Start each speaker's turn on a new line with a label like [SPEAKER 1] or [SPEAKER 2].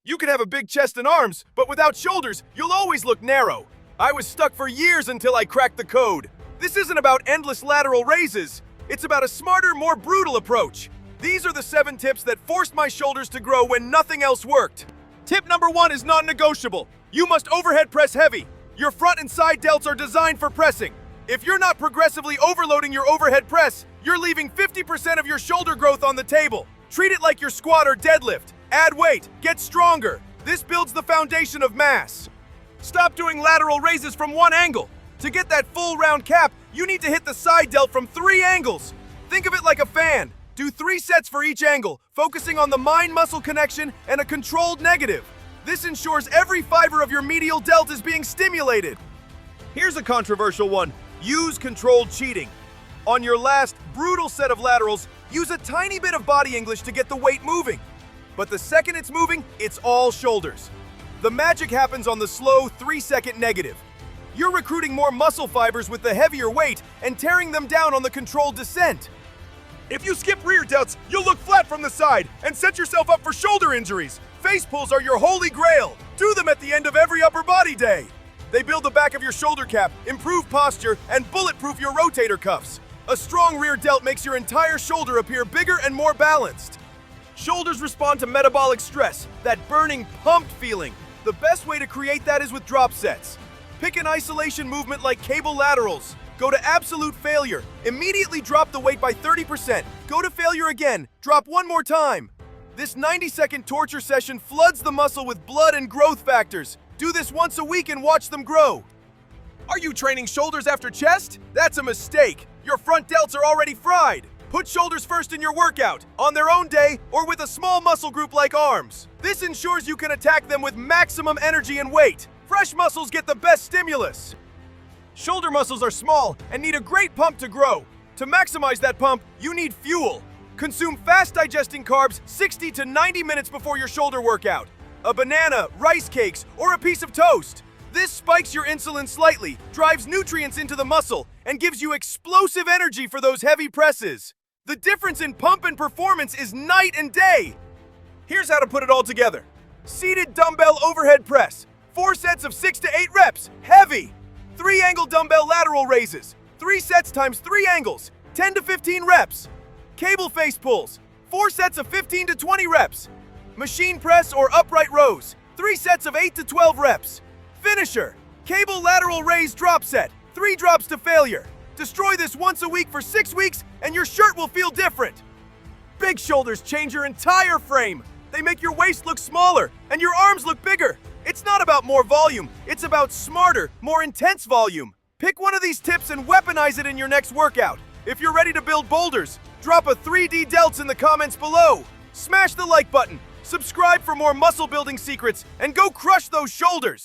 [SPEAKER 1] You can have a big chest and arms, but without shoulders, you'll always look narrow. I was stuck for years until I cracked the code. This isn't about endless lateral raises. It's about a smarter, more brutal approach. These are the 7 tips that forced my shoulders to grow when nothing else worked. Tip number 1 is non-negotiable. You must overhead press heavy. Your front and side delts are designed for pressing. If you're not progressively overloading your overhead press, you're leaving 50% of your shoulder growth on the table. Treat it like your squat or deadlift. Add weight, get stronger. This builds the foundation of mass. Stop doing lateral raises from one angle. To get that full round cap, you need to hit the side delt from 3 angles. Think of it like a fan. Do 3 sets for each angle, focusing on the mind-muscle connection and a controlled negative. This ensures every fiber of your medial delt is being stimulated. Here's a controversial one. Use controlled cheating. On your last, brutal set of laterals, use a tiny bit of body English to get the weight moving. But the second it's moving, it's all shoulders. The magic happens on the slow 3-second negative. You're recruiting more muscle fibers with the heavier weight and tearing them down on the controlled descent. If you skip rear delts, you'll look flat from the side and set yourself up for shoulder injuries. Face pulls are your holy grail. Do them at the end of every upper body day. They build the back of your shoulder cap, improve posture, and bulletproof your rotator cuffs. A strong rear delt makes your entire shoulder appear bigger and more balanced. Shoulders respond to metabolic stress, that burning, pumped feeling. The best way to create that is with drop sets. Pick an isolation movement like cable laterals. Go to absolute failure. Immediately drop the weight by 30%. Go to failure again. Drop one more time. This 90-second torture session floods the muscle with blood and growth factors. Do this once a week and watch them grow. Are you training shoulders after chest? That's a mistake. Your front delts are already fried. Put shoulders first in your workout, on their own day, or with a small muscle group like arms. This ensures you can attack them with maximum energy and weight. Fresh muscles get the best stimulus. Shoulder muscles are small and need a great pump to grow. To maximize that pump, you need fuel. Consume fast-digesting carbs 60 to 90 minutes before your shoulder workout. A banana, rice cakes, or a piece of toast. This spikes your insulin slightly, drives nutrients into the muscle, and gives you explosive energy for those heavy presses. The difference in pump and performance is night and day. Here's how to put it all together. Seated dumbbell overhead press. 4 sets of 6 to 8 reps. Heavy. 3-angle dumbbell lateral raises. 3 sets times 3 angles. 10 to 15 reps. Cable face pulls. 4 sets of 15 to 20 reps. Machine press or upright rows. 3 sets of 8 to 12 reps. Finisher. Cable lateral raise drop set. 3 drops to failure. Destroy this once a week for 6 weeks and your shirt will feel different. Big shoulders change your entire frame. They make your waist look smaller and your arms look bigger. It's not about more volume, it's about smarter, more intense volume. Pick one of these tips and weaponize it in your next workout. If you're ready to build boulders, drop a 3D delts in the comments below. Smash the like button, subscribe for more muscle building secrets, and go crush those shoulders.